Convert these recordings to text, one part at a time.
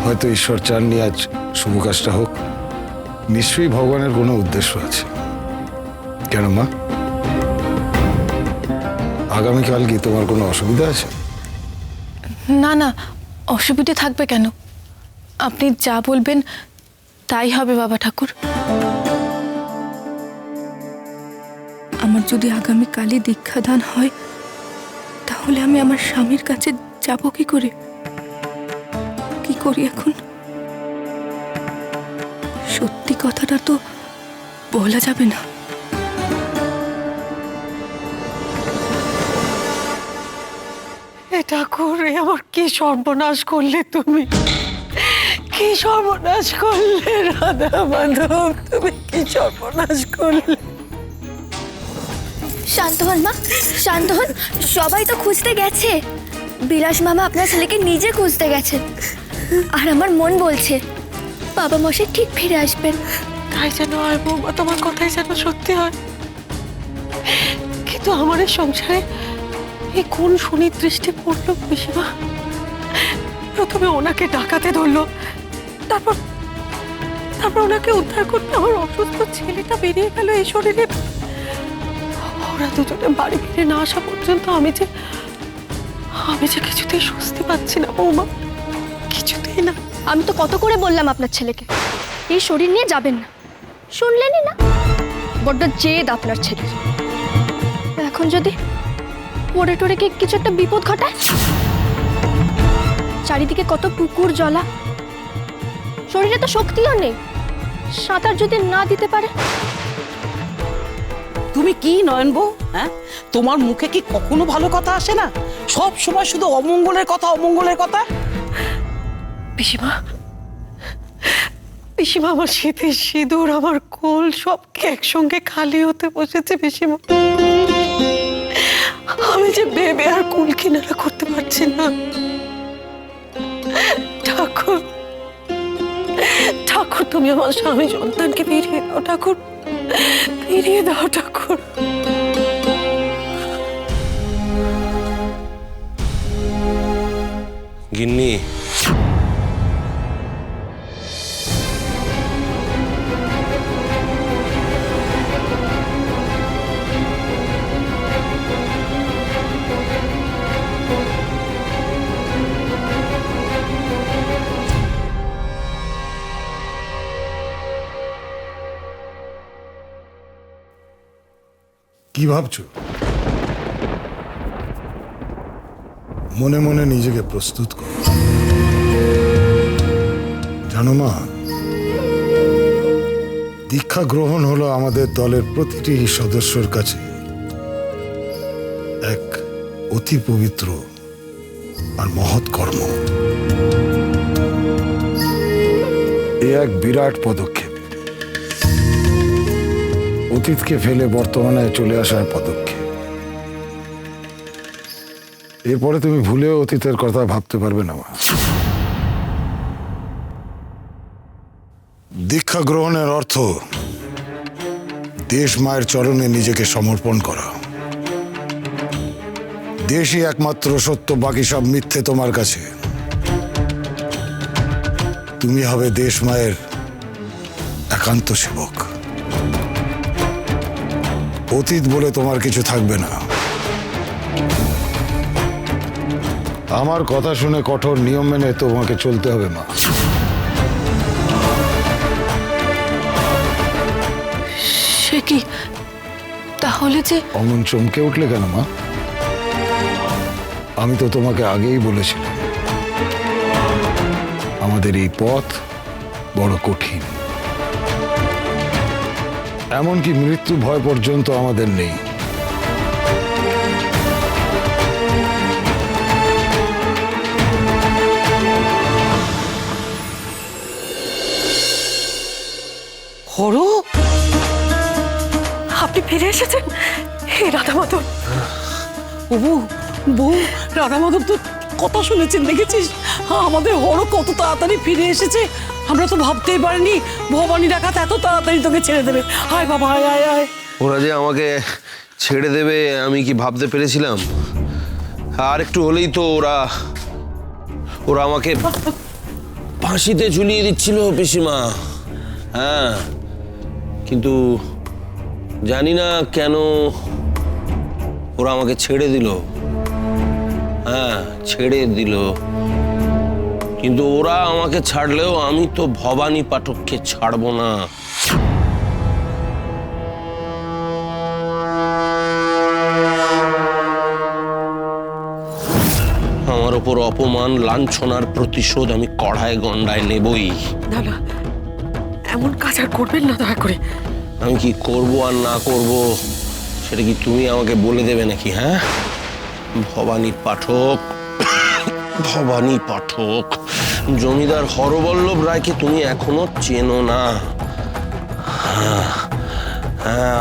হয়তো ঈশ্বর চাননি আজ শুভ কাজটা হোক। নিশ্চয়ই ভগবানের কোনো উদ্দেশ্য আছে। কেন মা, আগামীকাল কি তোমার কোনো অসুবিধা আছে? না না, অসুবিধে থাকবে কেন? আপনি যা বলবেন তাই হবে বাবা ঠাকুর। আমার যদি আগামীকালই দীক্ষাদান হয়, তাহলে আমি আমার স্বামীর কাছে যাব কি করে? কি করি এখন? সত্যি কথাটা তো বলা যাবে না। এটা করে আমার কি সর্বনাশ করলে তুমি? কি সর্বনাশ করলে রাধা মাধব, তুমি কি সর্বনাশ করলে? শান্ত হন মা, শান্ত হন। সবাই তো খুঁজতে গেছে। বিলাস মামা আপনার ছেলেকে নিজে খুঁজতে গেছেন। আর আমার মন বলছে বাবা মশাই ঠিক ফিরে আসবেন। তাই যেন হয় বৌমা, তোমার কথাই যেন সত্যি হয়। কিন্তু আমার এই সংসারে এই কোন শনির দৃষ্টি পড়লো পিসিমা? প্রথমে ওনাকে ডাকাতে ধরলো, তারপর তারপর ওনাকে উদ্ধার করতে আমার অসুস্থ ছেলেটা বেরিয়ে গেল এই শরীরে। ওরা দুজনে বাড়ি ফিরে না আসা পর্যন্ত আমি যে কিছুতেই স্বস্তি পাচ্ছি না বৌমা, কিছুতেই না। আমি তো কত করে বললাম আপনার ছেলেকে এই শরীর নিয়ে যাবেন না, শুনলেনই না। বড্ড জেদ আপনার ছেলের। এখন যদি পড়ে টরে কি কিছু একটা বিপদ ঘটায়, চারিদিকে কত পুকুর জলা, শরীরে তো শক্তিও নেই, সাঁতার যদি না দিতে পারে। তুমি কি নয়ন বউ, হ্যাঁ? তোমার মুখে কি কখনো ভালো কথা আসে না? সব সময় শুধু অমঙ্গলের কথা, অমঙ্গলের কথা। পিসিমা, পিসিমা, আমার শীতের সিঁদুর, আমার কোল সব কি একসঙ্গে খালি হতে বসেছে পিসিমা? আমি যে ভেবে আর কুল কিনারা করতে পারছি না। ঠাকুর, ঠাকুর, তুমি আমার স্বামী সন্তানকে ফিরিয়ে দাও ঠাকুর, ফিরিয়ে দাও ঠাকুর। গিন্নি, কি ভাবছো? মনে মনে নিজেকে প্রস্তুত করো। জানো মা, দীক্ষা গ্রহণ হলো আমাদের দলের প্রতিটি সদস্যর কাছে এক অতি পবিত্র আর মহৎ কর্ম। এ এক বিরাট পদক্ষেপ, অতীতকে ফেলে বর্তমানে চলে আসার পদক্ষেপ। এরপরে তুমি ভুলেও অতীতের কথা ভাবতে পারবে না মা। দীক্ষা গ্রহণের অর্থ দেশ মায়ের চরণে নিজেকে সমর্পণ করা। দেশই একমাত্র সত্য, বাকি সব মিথ্যে তোমার কাছে। তুমি হবে দেশ মায়ের একান্ত সেবক। অতীত বলে তোমার কিছু থাকবে না। আমার কথা শুনে কঠোর নিয়ম মেনে তোমাকে চলতে হবে মা। সে কি তাহলে যে? অমন চমকে উঠলে কেন মা? আমি তো তোমাকে আগেই বলেছিলাম আমাদের এই পথ বড় কঠিন। এমনকি মৃত্যু ভয় পর্যন্ত আমাদের নেই। হরো, আপনি ফিরে এসেছেন? হে রাধা মাধব। ও বউ, রাধা মাধব তো কথা শুনেছেন, দেখেছিস? আমাদের হরো কত তাড়াতাড়ি ফিরে এসেছে। আমরা তো ভাবতেই পারিনি ভবানী ডাকাত এত তাড়াতাড়ি তোকে ছেড়ে দেবে। হায় বাবা, হায় হায় হায়। ওরা যে আমাকে ছেড়ে দেবে আমি কি ভাবতে পেরেছিলাম? আর একটু হলেই তো ওরা আমাকে ফাঁসিতে ঝুলিয়ে দিচ্ছিল পিসিমা। হ্যাঁ, কিন্তু জানি না কেন ওরা আমাকে ছেড়ে দিল। হ্যাঁ, ছেড়ে দিল, কিন্তু ওরা আমাকে ছাড়লেও আমি তো ভবানী পাঠককে ছাড়বো না। আমার ওপর অপমান লাঞ্ছনার প্রতিশোধ আমি কড়ায় গন্ডায় নেবই। না না, এমন কাজ আর করবেন না দয়া করে। আমি কি করব আর না করব সেটা কি তুমি আমাকে বলে দেবে নাকি? হ্যাঁ, ভবানী পাঠক, ভবানী পাঠক, জমিদার হরবল্লভ রায়কে তুমি এখনো চেনো না। হ্যাঁ,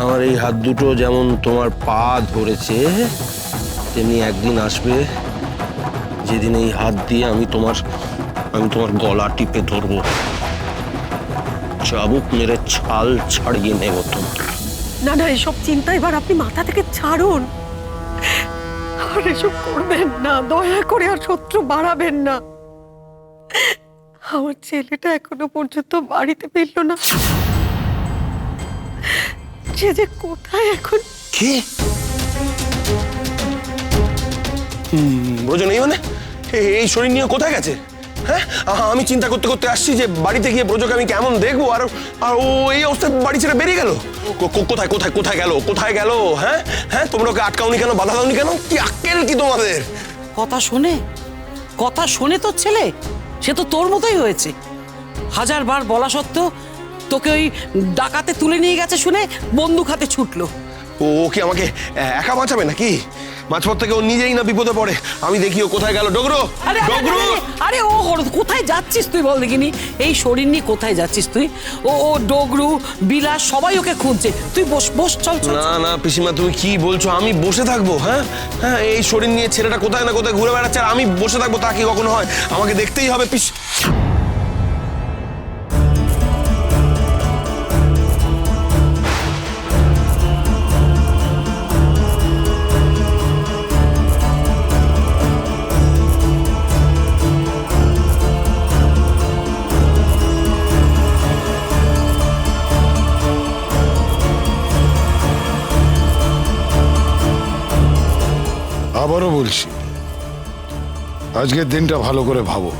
আমার এই হাত দুটো যেমন তোমার পা ধরেছে, তেমনি একদিন আসবে যেদিন এই হাত দিয়ে আমি তোমার গলা টিপে ধরবো, চাবুক মেরে ছাল ছাড়িয়ে নেব তোমার। না না, এসব চিন্তা এবার আপনি মাথা থেকে ছাড়ুন। আর এসব করবেন না দয়া করে, আর শত্রু বাড়াবেন না। আমার ছেলেটা এখনো পর্যন্ত বাড়িতে ফিরল না। সে যে কোথায় এখন। কি ব্রজ নেই মানে? এই শরীর নিয়ে কোথায় গেছে? হ্যাঁ, আমি চিন্তা করতে করতে আসছি যে বাড়িতে গিয়ে ব্রজকে আমি কেমন দেখবো, আর ও এই অবস্থায় বাড়ি ছেড়ে বেরিয়ে গেল। কোথায় কোথায় কোথায় গেল, কোথায় গেল? হ্যাঁ হ্যাঁ, তোমরা ওকে আটকাওনি কেন, বাধা দাওনি কেন? কি আক্কেল কি তোমাদের? কথা শোনে তোর ছেলে, সে তো তোর মতোই হয়েছে। হাজারবার বলা সত্ত্বেও তোকে ওই ডাকাতে তুলে নিয়ে গেছে শুনে বন্দুক হাতে ছুটলো। ও কি আমাকে একা বাঁচাবে নাকি? মাঝপথ থেকে ও নিজেই না বিপদে পড়ে। আমি দেখি ও কোথায় গেল। ডগরু, ডগরু! আরে ও কোথায় যাচ্ছিস তুই বল দেখিনি? এই শরীর নিয়ে কোথায় যাচ্ছিস তুই? ও ডগরু, বিলাস সবাই ওকে খুঁজছে। তুই বস চল। না না পিসিমা, তুমি কি বলছো? আমি বসে থাকবো? হ্যাঁ হ্যাঁ, এই শরীর নিয়ে ছেলেটা কোথায় না কোথায় ঘুরে বেড়াচ্ছে, আর আমি বসে থাকবো তা কি কখনো হয়? আমাকে দেখতেই হবে। আবারও বলছি, আজকের দিনটা ভালো করে ভাবো,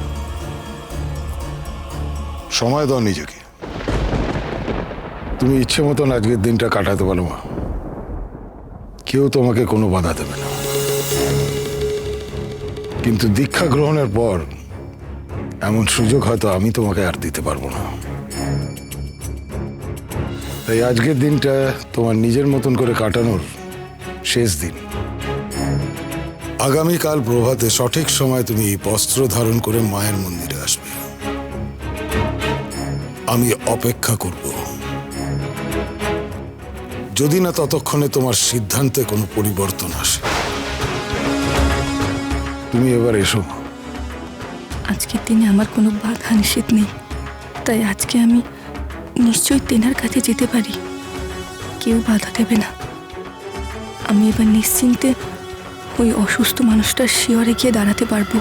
সময় দাও নিজেকে। তুমি ইচ্ছে মতন আজকের দিনটা কাটাতে পারো মা, কেউ তোমাকে কোনো বাধা দেবে না। কিন্তু দীক্ষা গ্রহণের পর এমন সুযোগ হয়তো আমি তোমাকে আর দিতে পারবো না। তাই আজকের দিনটা তোমার নিজের মতন করে কাটানোর শেষ দিন। আগামীকাল প্রভাতে সঠিক সময় তুমি বস্ত্র ধারণ করে মায়ের মন্দিরে আসবে। আমি অপেক্ষা করব। যদি না ততক্ষণে তোমার সিদ্ধান্তে কোনো পরিবর্তন আসে। তুমি এবার এসো। আজকের দিনে আমার কোনো বাধা নিষেধ নেই, তাই আজকে আমি নিশ্চয়ই তেনার কাছে যেতে পারি। কেউ বাধা দেবে না। আমি এবার নিশ্চিন্তে ওই অসুস্থ মানুষটার শিয়রে গিয়ে দাঁড়াতে পারবো।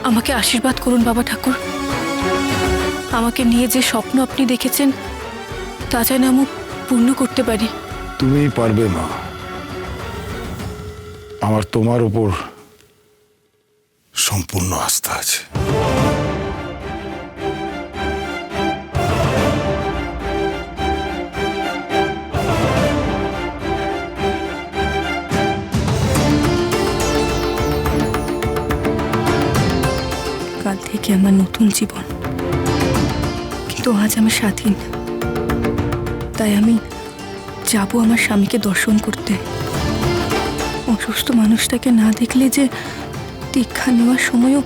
আমাকে আশীর্বাদ করুন বাবা ঠাকুর। আমাকে নিয়ে যে স্বপ্ন আপনি দেখেছেন তা যেন আমি পূর্ণ করতে পারি। তুমি পারবে মা, আমার তোমার উপর সম্পূর্ণ আস্থা আছে। কাল থেকে আমার নতুন জীবন, কিন্তু আজ আমি স্বাধীন। তাই আমি যাব আমার স্বামীকে দর্শন করতে। অসুস্থ মানুষটাকে না দেখলে যে দীক্ষা নেওয়ার সময়ও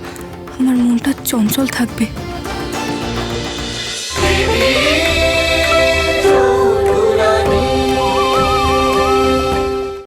আমার মনটা চঞ্চল থাকবে।